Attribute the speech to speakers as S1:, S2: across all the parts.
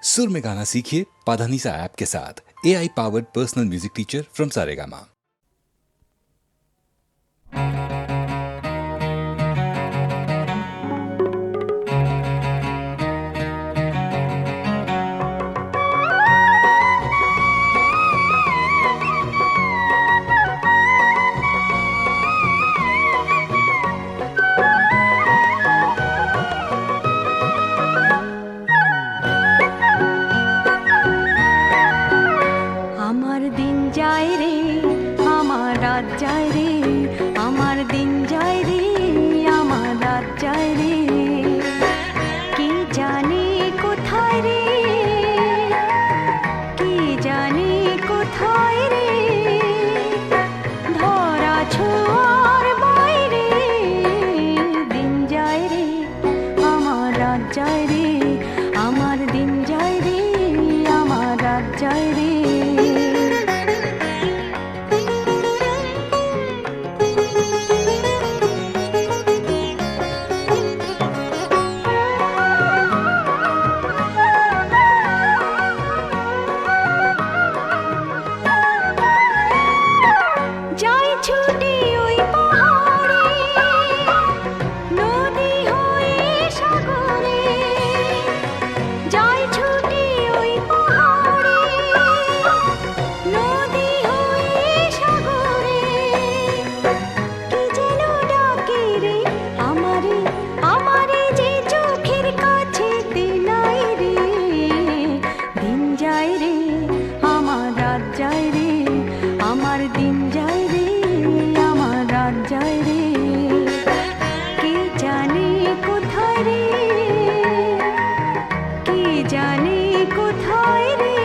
S1: सुर में गाना सीखिए पाधानीसा ऐप के साथ। AI powered personal music teacher from Saregama.
S2: আমার দিন যায় রে, আমার রাত যায় রে, আমার দিন যায় রে, আমার রাত যায় রে, কে জানে কোথায় রে, কে জানে কোথায় রে, ধরা ছোঁয়ার বাইরে দিন যায় রে, আমার রাত যায় রে, আমার দিন যায় রে, আমার রাত যায় রে। যাই ছুটে ওই পাহাড়ে, নদী হয়ে সাগরে, যাই ছুটে ওই পাহাড়ে, নদী হয়ে সাগরে, কি যেন ডাকে রে আমারে, আমারে যে চোখের কাছেতে নাই রে, দিন যায় রে, আমার রাত যায় রে, আমার দিন যায় রে, আমার রাত যায় রে, কে জানে কোথায় রে, কে জানে কোথায় রে,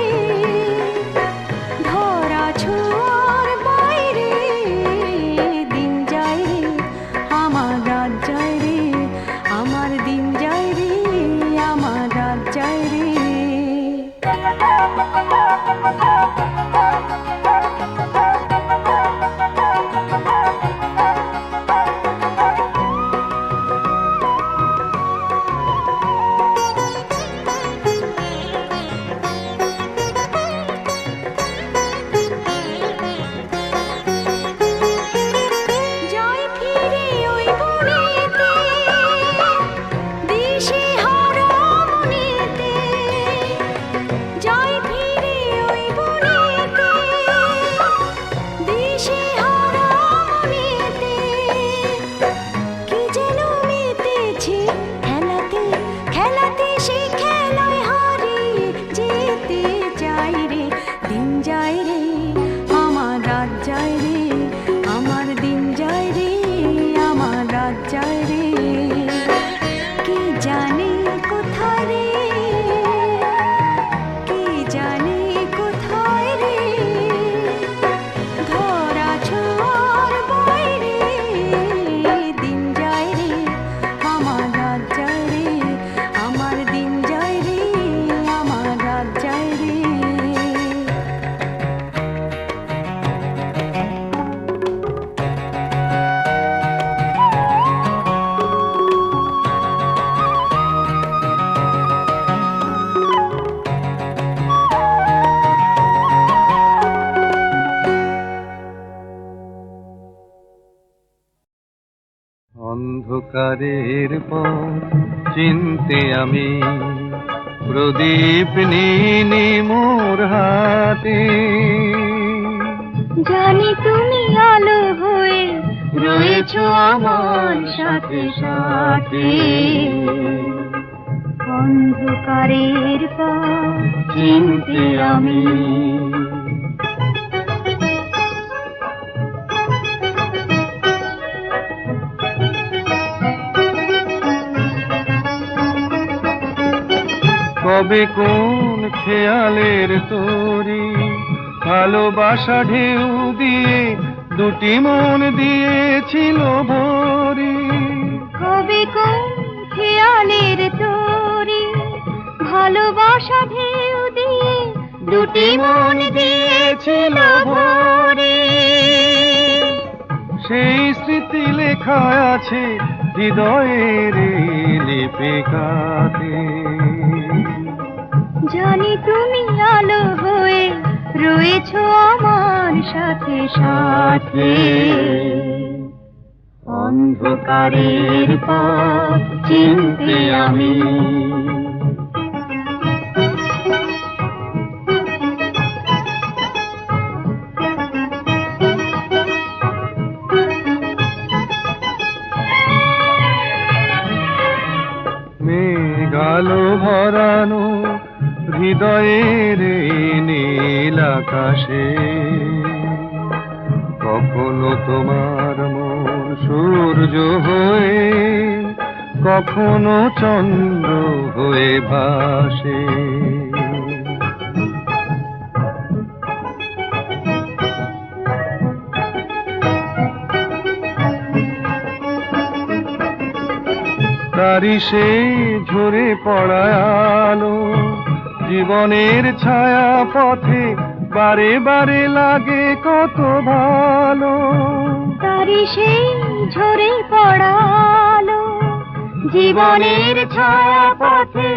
S2: ধরা ছোঁয়ার বাইরে দিন যায় রে, আমার রাত যায় রে, আমার দিন যায় রে, আমার রাত যায় রে। যাই ফিরে ওই বনেতে, দিশে হারা মনেতে, যাই ফিরে ওই বনেতে, দিশে হারা মনেতে, কি যেন মেতেছে খেলাতে, খেলাতে সে খেলায় হারিয়ে যেতে চাই রে, দিন যায় রে, আমার রাত যায় রে, আমার দিন যায় রে, আমার রাত যায় রে, কে জানে কোথায় রে, কে জানে কোথায় রে, ধরা ছোঁয়ার বাইরে দিন যায় রে, আমার রাত যায় রে, আমার দিন যায় রে, আমার রাত যায় রে।
S3: অন্ধকারের পথ চিনতে আমি প্রদীপ নিনি মোর হাতে,
S2: জানি তুমি আলো হয়ে
S3: রয়েছো আমার সাথে সাথে,
S2: অন্ধকারের পথ
S3: চিনতে আমি কবে কোন খেয়ালের তোরি ভালোবাসা ঢেউ দিয়ে দুটি মন দিয়েছিল ভরি,
S2: কবে কোন খেয়ালের তোরি ভালোবাসা ঢেউ দিয়ে
S3: দুটি মন দিয়েছিল ভরি, সেই স্মৃতি লেখা আছে হৃদয়ের লিপিকাতে।
S2: জানি তুমি আলো হয়ে রয়েছো আমার সাথে সাথে অন্ধকারের পথ চিনতে আমি
S3: মেঘালো ভরানো হৃদয়ের এই নীল আকাশে কখনো তোমার মন সূর্য হয়ে কখনো চন্দ্র হয়ে ভাসে তারি সেই ঝরে পড়া আলো জীবনের ছায়া পথে বারে বারে লাগে কত ভালো
S2: তারি সেই ঝরে পড়ালো জীবনের ছায়া পথে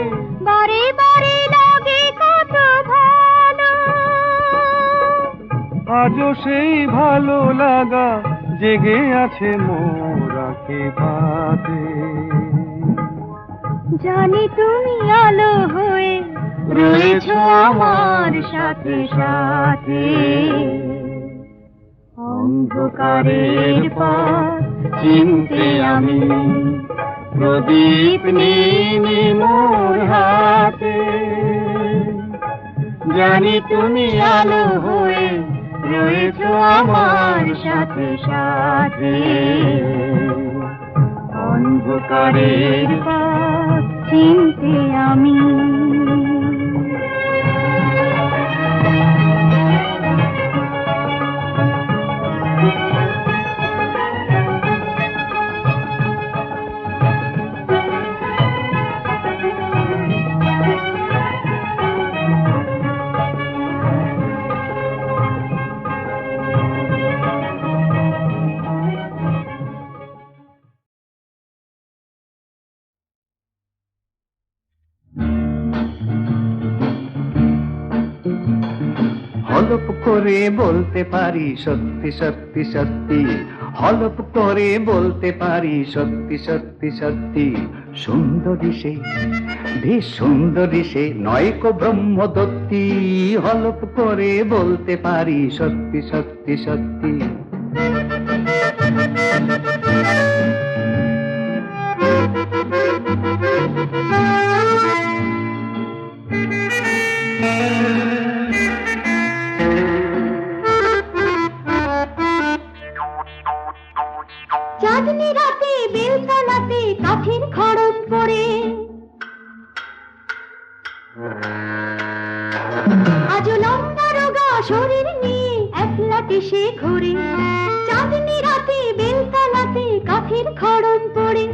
S2: বারে বারে লাগে কত ভালো
S3: আজও সেই ভালো লাগা জেগে আছে মোরাকে ভাতে
S2: জানি তুমি আলো হয়ে রয়েছো আমার সাথে সাথে অন্ধকারের পথ চিনতে আমি প্রদীপ নিয়ে মোর হাতে জানি তুমি আলো হয়ে রয়েছো আমার সাথে সাথে অন্ধকারের পথ চিনতে আমি
S4: হলপ করে বলতে পারি সত্যি সত্যি সত্যি হলপ করে বলতে পারি সত্যি সত্যি সত্যি সুন্দরী সে বেশ সুন্দরী সে নয়কো ব্রহ্মদত্তি হলপ করে বলতে পারি সত্যি সত্যি সত্যি
S2: চাঁদনি রাতে বেলতলাতে কাঠের খড়ম পড়ে আজ লম্বা রোগা শরীর নিয়ে একলাটি সে ঘুরে চাঁদনি রাতে বেলতলাতে কাঠের খড়ম পড়ে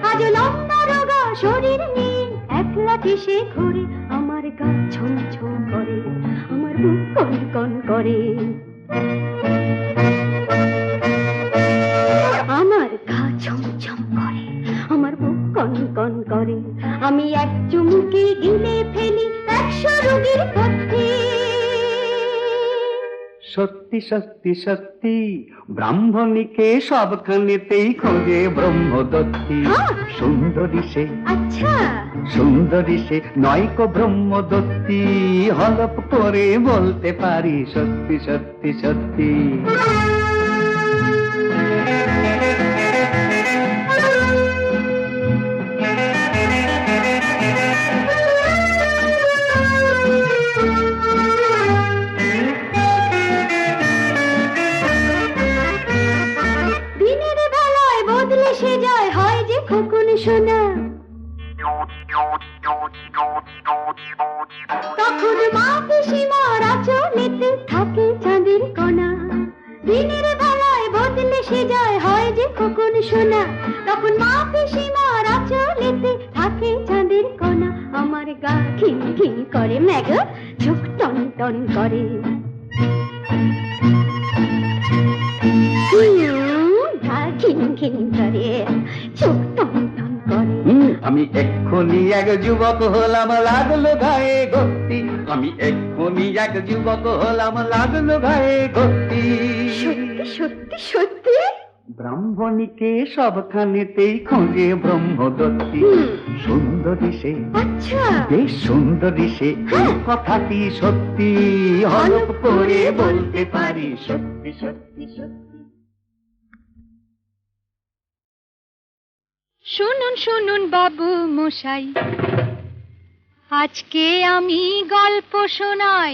S2: আজ লম্বা রোগা শরীর নিয়ে একলাটি সে ঘুরে আমার গা ছম ছম করে আমার বুক কন কন করে আমার গা ছমছম করে আমার বুক কন কন করে আমি এক চুমুকে গিলে ফেলি 100 রোগীর পথে
S4: সত্যি সত্যি সত্যি ব্রাহ্মণীকে সবখানেতেই খোঁজে ব্রহ্মদত্তি
S2: হ্যাঁ।
S4: সুন্দরী সে
S2: আচ্ছা
S4: সুন্দরী সে নয়কো ব্রহ্মদত্তি হলপ করে বলতে পারি সত্যি সত্যি সত্যি
S2: দিনের বেলায় বদলে সে যায় হয় যে খোকন সোনা তখন মা পিসিমার আঁচলেতে থাকে চাঁদের কণা দিনের বেলায় বদলে সে যায় হয় যে খোকন সোনা তখন মা পিসিমার আঁচলেতে থাকে চাঁদের কণা আমার গা খিন খিন করে ম্যাগ চোখ টন টন করে গা খিন খিন করে চোখ টন টন করে
S4: আমি এক্ষুনি এক যুবক হলাম লাগলো গায়ে গতি আমি এক্ষুনি এক যুবক হলাম, লাগলো গায়ে গতি।
S2: সত্যি সত্যি সত্যি?
S4: ব্রাহ্মণীকে সবখানেতেই খোঁজে ব্রহ্মদত্তি। সুন্দরী সে,
S2: আচ্ছা,
S4: বেশ সুন্দরী সে, এই কথাটি সত্যি, হলপ করে বলতে পারি সত্যি সত্যি সত্যি।
S2: শুনুন শুনুন বাবু মশাই, আজকে আমি গল্প শোনাই।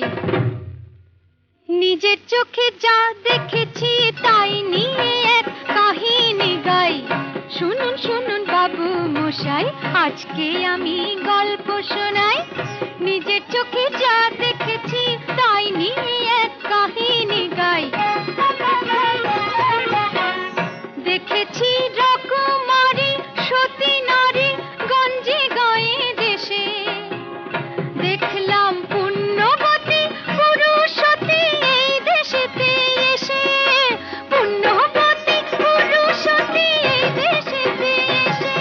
S2: নিজের চোখে যা দেখেছি তাই নিয়ে এক কাহিনী গাই। শুনুন শুনুন বাবু মশাই, আজকে আমি গল্প শোনাই। নিজের চোখে যা দেখেছি তাই নিয়ে এক কাহিনী গাই। দেখেছি রকমারি সতী নারী গঞ্জে গায়ে দেশে। দেখলাম পুণ্যবতী পুরুষতী এই দেশেতে এসে। পুণ্যবতী পুরুষতী এই দেশেতে এসে।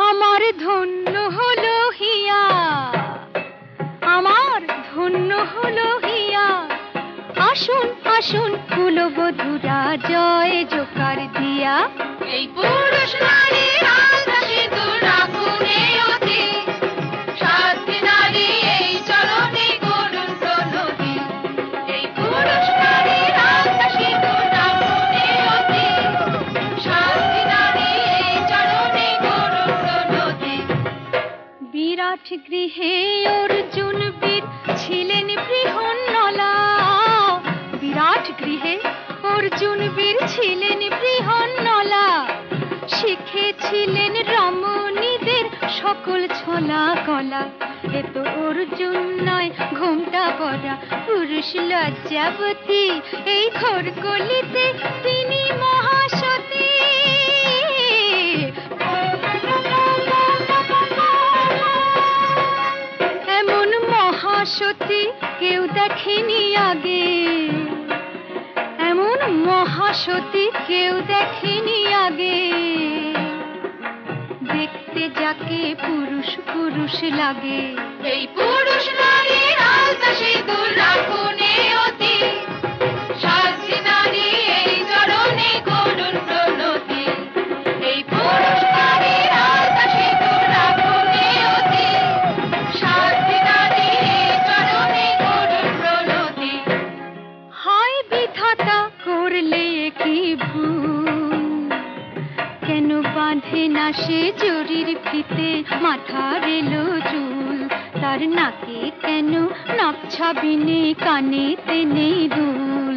S2: আমার ধন্য হলো হিয়া, আমার ধন্য হলো হিয়া। আসুন আসুন কুলবধূরা জয় জোকার দিয়া। এই পুরুষ নারীর আলতা সিঁদুর রাখুন এই অতি। সাধ্যী নারী এই চরণে করুন প্রণতি। এই পুরুষ নারীর আলতা সিঁদুর রাখুন এই অতি। সাধ্যী নারী এই চরণে করুন প্রণতি। বিরাট গৃহে অর্জুন বীর ছিলেন বৃহন্নলা। বিরাট গৃহে অর্জুন বীর ছিলেন বৃহন্নলা। শিখেছিলেন রমণীদের সকল ছলা কলা। এ তো অর্জুন নয় ঘোমটা পরা পুরুষ লজ্জাবতী। এই ঘোর কলিতে তিনি মহাসতী। এমন মহাসতী কেউ দেখেনি আগে। এমন মহাসতী কেউ দেখেনি আগে। দেখতে যাকে পুরুষ পুরুষ লাগে। এই পুরুষ নারীর আলতা সিঁদুর রাখুন এই অতি। সাধ্যী নারী এই চরণে করুন প্রণতি। এই পুরুষ নারীর আলতা সিঁদুর রাখুন এই অতি। সাধ্যী নারী এই চরণে করুন প্রণতি। হায় বিধাতা করলে কি ভুল, কেন বাঁধে না সে জরির ফিতে মাথার এলো চুল। তার নাকে কেন নাক ছাবিনে কানেতে নেই দুল।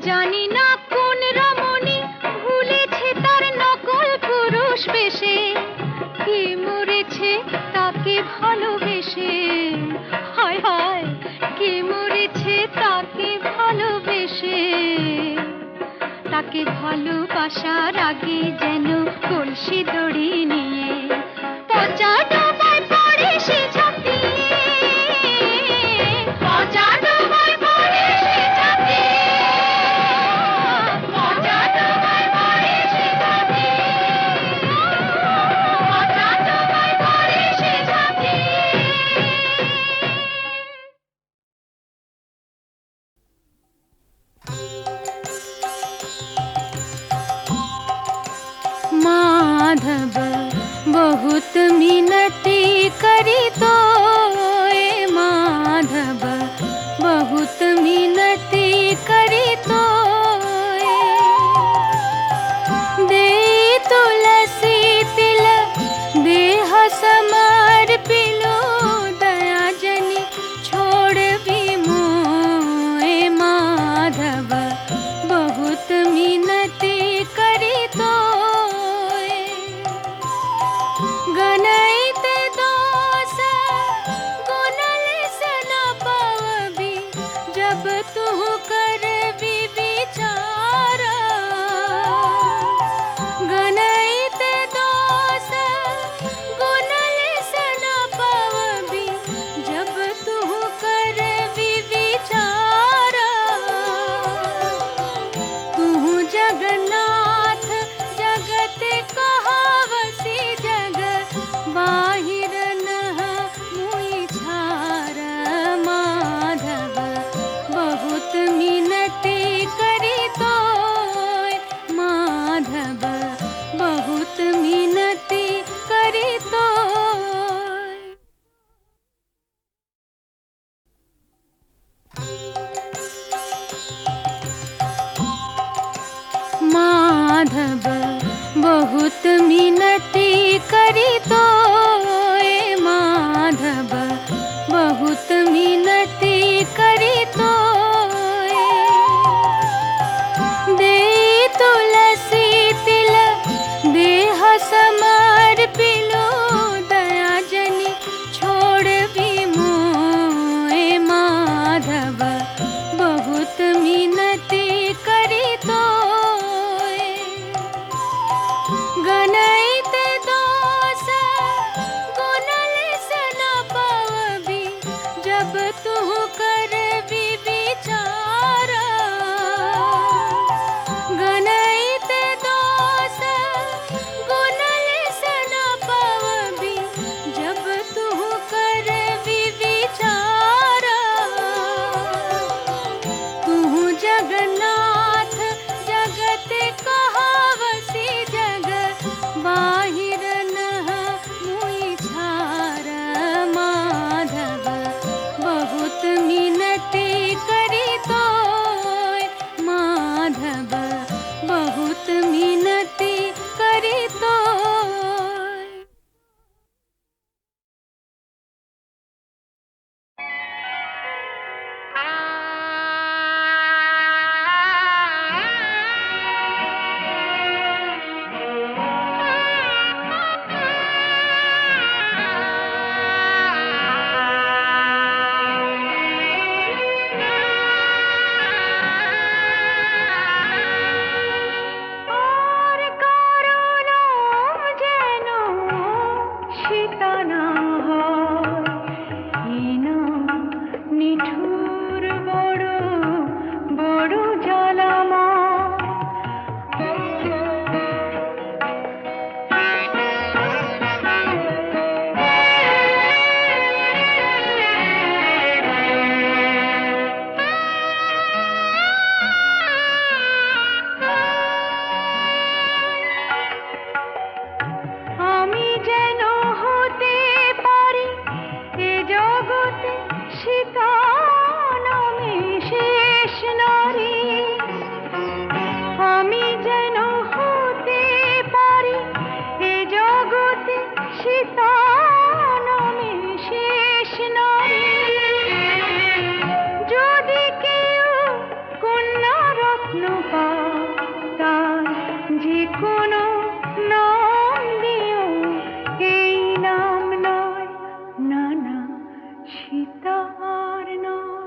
S2: জানি না কোন রমণী ভুলেছে তার নকল পুরুষ বেশে। কে মরেছে তাকে ভালোবেসে। হায় হায় কে মরেছে তাকে ভালোবেসে। তাকে ভালোবাসার আগে যেন কলসি দড়ি নিয়ে পচা ডোবায় পড়ে সে ঝাঁপিয়ে। পচা ডোবায় পড়ে সে ঝাঁপিয়ে। পচা ডোবায় পড়ে সে ঝাঁপিয়ে। পচা ডোবায় পড়ে সে ঝাঁপিয়ে। माधव बहुत मिनती करी तो माधव बहुत मिनती करी तो दे तुलसी तिलक देह समार पिलो दया जनी छोड़ भी मोए। माधव बहुत मिनती करी तो गणित माधव बहुत मिनती करी तो माधव बहुत मिनती करी तो दे तुलसी तिल देह समार पिलो दया जनी छोड़ भी मोए माधव बहुत मिनती करी तो गणित दोष गुणल से न पावबी जब तू कर भी विचारा गणित दोष गुणल से न पावबी जब तू कर भी विचारा तू जगन्नाथ जगत कहावसी जग बाहिर नह मुई छार माधव बहुत मिनती करी तो माधव बहुत मिनती करी तो और কারণো যেন সীতা না হয় হীন নিঠুর বড় বড় জ্বালাময় আমি যেন হতে পারি এ জগতে সীতা নামে শেষ নারী আমি যেন হতে পারি এ জগতে সীতা নামে শেষ নারী যদি কেউ কন্যা রত্ন পায় তার যে কোনো নাম দিও এই নাম নয় না না সীতা আর নয়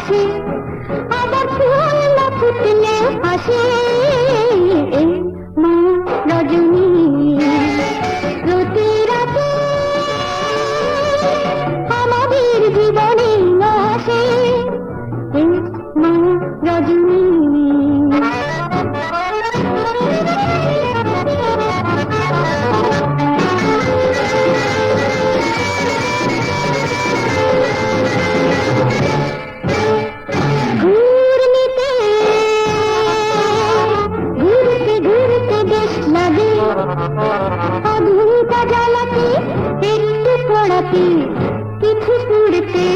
S2: আসে, আবার ফুল না ফুটলেও আসে। এই মা রজনী প্রতি রাতে আমাদের জীবনে আসে। এই মা রজনী ঘূর্ণিতে ঘুরতে ঘুরতে বেশ লাগে, আগুনটা জ্বালাতে একটু পড়াতে কিছু পুড়তে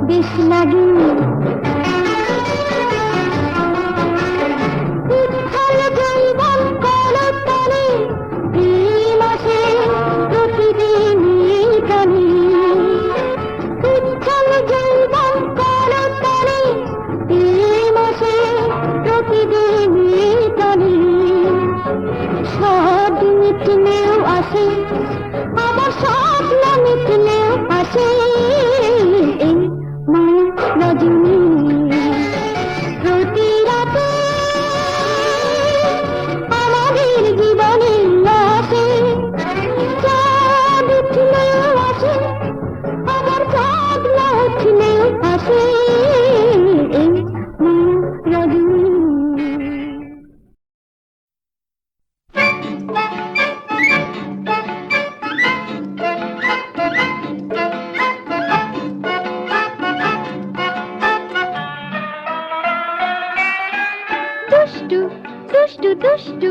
S2: বেশ লাগে। উচ্ছল জৈবন কলতলে প্রেম আসে প্রতিদিনই প্রাণে। উচ্ছল জৈবন কলতলে প্রেম আসে প্রতিদিনই প্রাণে। সব মিটলেও আসে, আবার স্বপ্ন মিটলেও আসে। এই মা রজনী প্রতি রাতে আমাদের জীবনে আসে। চাঁদ উঠলেও আসে, আবার চাঁদ না উঠলেও আসে। এই মা রজনী দুষ্টু দুষ্টু দুষ্টু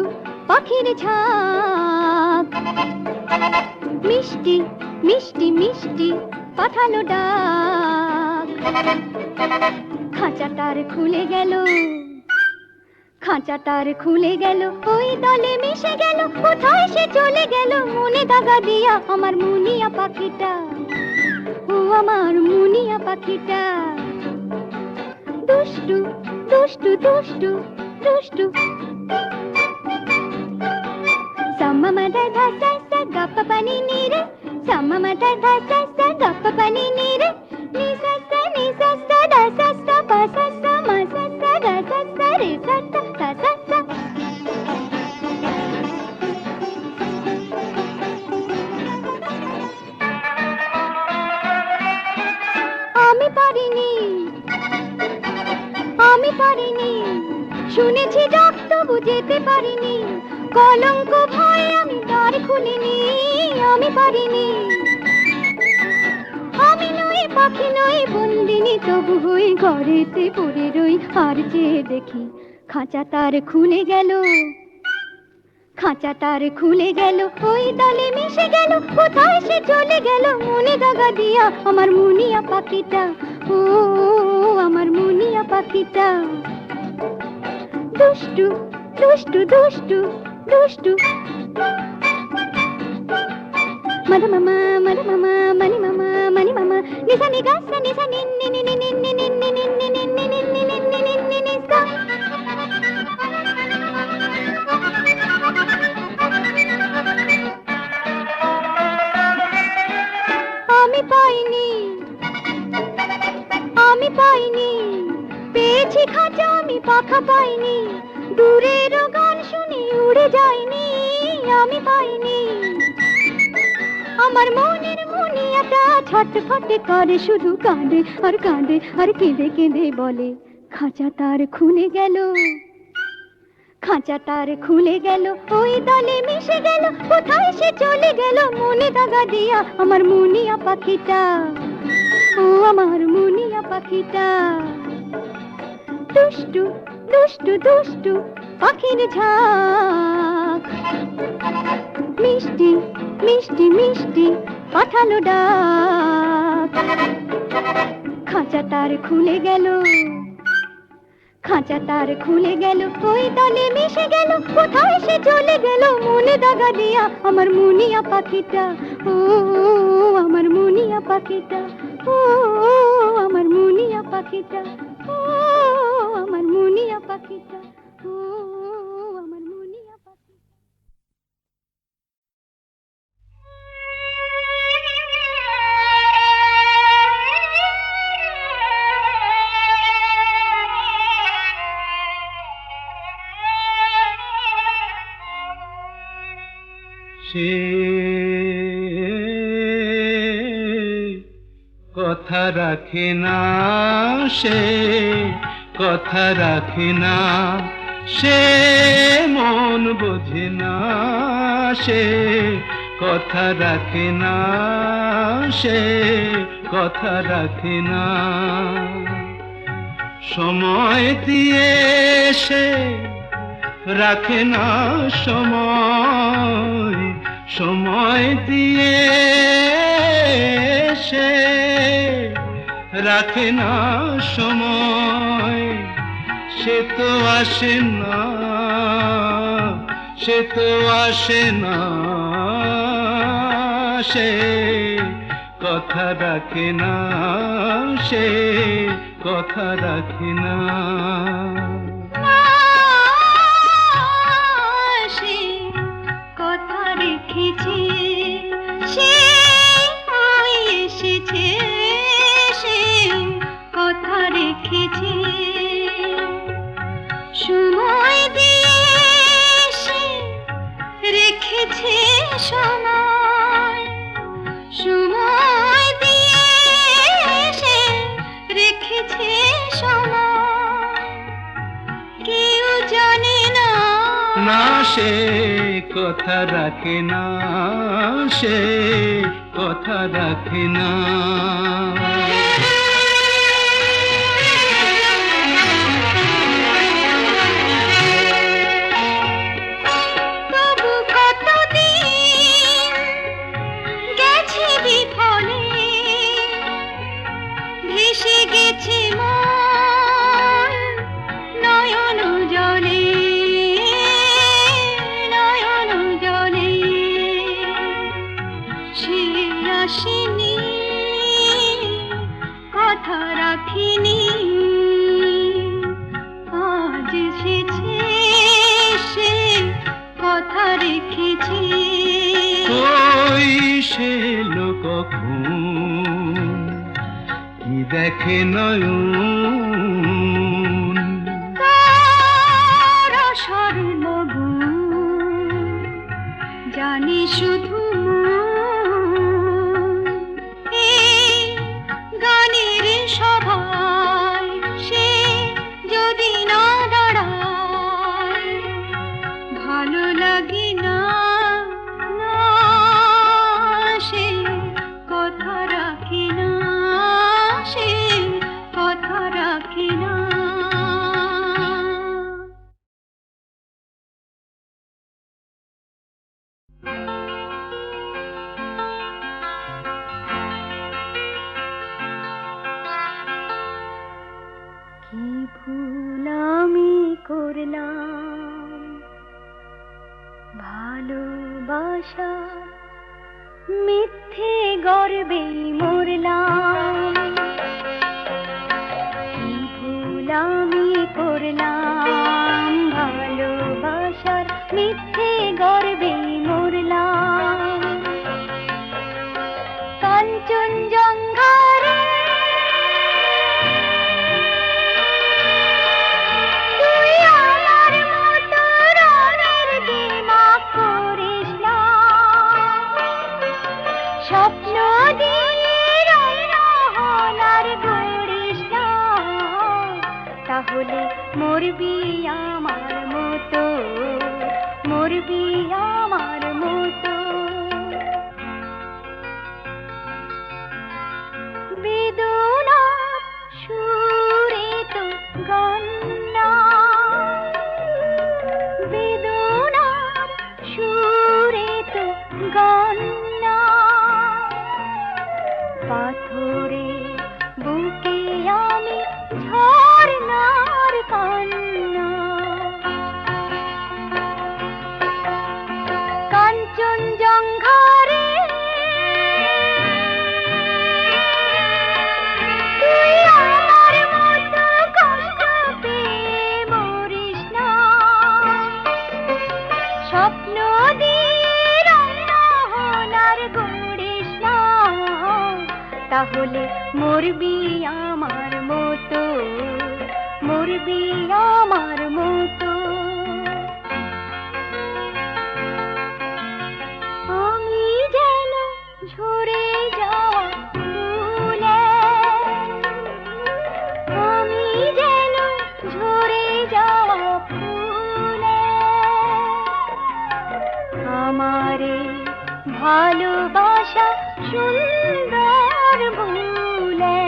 S2: পাখির ঝাঁক, মিষ্টি মিষ্টি মিষ্টি পাঠালো ডাক। খাঁচা তার খুলে গেল, খাঁচা তার খুলে গেল, ওই দলে মিশে গেল। কোথায় সে চলে গেল মনে দাগা দিয়া আমার মুনিয়া পাখিটা, ও আমার মুনিয়া পাখিটা। দুষ্টু দুষ্টু দুষ্টু দুষ্টু সাম্মা মাদা ধা সা সা গা পা পা নি নি রে, সাম্মা মাদা ধা সা সা গা পা পা নি নি রে। নি সা সা দা সা সা পা সা সা মা সা সা গা সা সা রে সা সা সা সা সা। আমি পারিনি, আমি পারিনি, শুনেছি ডাক তবু যেতে পারিনি। কলঙ্ক ভয়ে আমি দ্বার খুলিনি, আমি পারিনি। আমি নই পাখি নই বন্দিনী, তবু হই ঘরেতে পড়ে রই। আর চেয়ে দেখি খাঁচা তার খুলে গেল, খাঁচা তার খুলে গেল, ওই দলে মিশে গেল। কোথায় সে চলে গেল মনে দাগা দিয়া আমার মুনিয়া পাখিটা, ও আমার মুনিয়া পাখিটা। দুষ্টু দুষ্টু দুষ্টু দুষ্টু মধু মামা মধু মামা মনি মামা মনি মামা নিসা নি গা সা নিসা নি নি নি নি নি নি নি নি নি নি নি নি নি নি নি নি নি নি সা। আমি পাইনি, আমি পাইনি, পেয়েছি খাঁচা আমি পাখা পাইনি। দূরের গান শুনি উড়ে যায়নি, আমি পাইনি। আমার মনের মুনিয়াটা ছটফট করে, শুধু কাঁদে আর কাঁদে আর কেঁদে কেঁদে বলে খাঁচা তার খুলে গেল, খাঁচা তার খুলে গেল, ওই দলে মিশে গেল। কোথায় সে চলে গেল মনে দাগা দিয়া আমার মুনিয়া পাখিটা, ও আমার মুনিয়া পাখিটা। দুষ্টু দুষ্টু দুষ্টু পাখির ঝাঁক, মিষ্টি মিষ্টি মিষ্টি পাঠালো ডাক। খাঁচা তার খুলে গেল, খাঁচা তার খুলে গেল, ওই দলে মিশে গেল। কোথায় সে চলে গেল মনে দাগা দিয়া আমার মুনিয়া পাখিটা, ও আমার মুনিয়া পাখিটা, ও আমার মুনিয়া পাখিটা, ও আমার মুনিয়া পাখিটা, ও আমার মুনিয়া পাখিটা।
S3: সে কথা রাখে না, সে কথা রাখে না, সে মন বোঝে না, সে কথা রাখে না, সে কথা রাখে না। সময় দিয়ে সে রাখে না সময়, সময় দিয়ে সে রাখে না সময়। সে তো আসে না, সে তো আসে না, সে কথা রাখে না, সে কথা রাখে না।
S2: সে কথা রেখেছে, সে এসেছে, সে কথা রেখেছে। সময় দিয়ে সে রেখেছে সময়, সময় দিয়ে সে রেখেছে সময়। কেউ জানে না,
S3: না সে কথা রাখে না, সে কথা রাখে না।
S2: তবু কতদিন গেছে বিফলে, ভেসে গেছে মন নয়ন জলে, নয়ন জলে। সে আসেনি, কথা রাখিনি, আজ এসেছে, সে কথা রেখেছে।
S3: ওই সে লোক কখন কি দেখে নয়ন,
S2: তারা স্বর্ণগুণ জানি শুধু মন। এই গানের সভায় সে যদি না দাঁড়ায়, ভালো লাগে না, না সে কথা রাখে না, সে কথা রাখে না। কি ভুল আমি করলাম, ভালোবাসা মিথ্যে গর্বে মরলাম। কি ভুল আমি করলাম, ভালোবাসার মিথ্যে গর্বে মরলাম। কাঞ্চনজঙ্ঘারে তুই আমার মতো রঙের দিমাগ করিস না, স্বপ্ন দিয়ে রঙ আর গড়িস না। তাহলে মরবি আমার মতো, মরবি আমার মতো। বেদনার সুরে তো গান না, বেদনার সুরে তো গান না। পাথরে বুকে আমি ঝরনার কান্না। কাঞ্চনজঙ্ঘারে তুই আমার মতো কষ্ট পেয়ে মরিস না, স্বপ্ন দিয়ে রঙ গড়িস না। তাহলে মরবি আমার মতো, মরবি আমার মতো। যেন ঝরে যাওয়া ফুলে আমারে ভালোবাসা সুন্দর ভুলে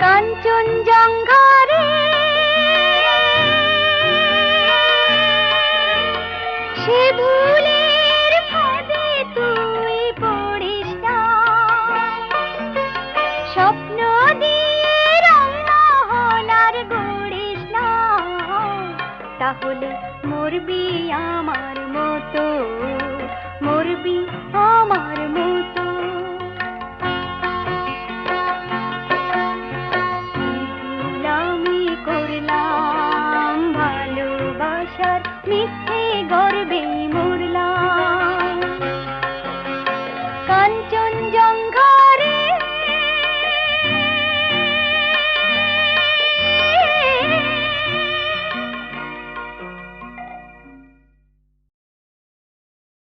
S2: কাঞ্চনজঙ্ঘারে সে ভুলের ফাঁদে তুই পড়িস না স্বপ্ন দিয়ে রঙহনার গড়িস না তাহলে মরবি আমার মতো মরবি আমার মতো কি ভুল আমি করলাম ভালোবাসার মিথ্যে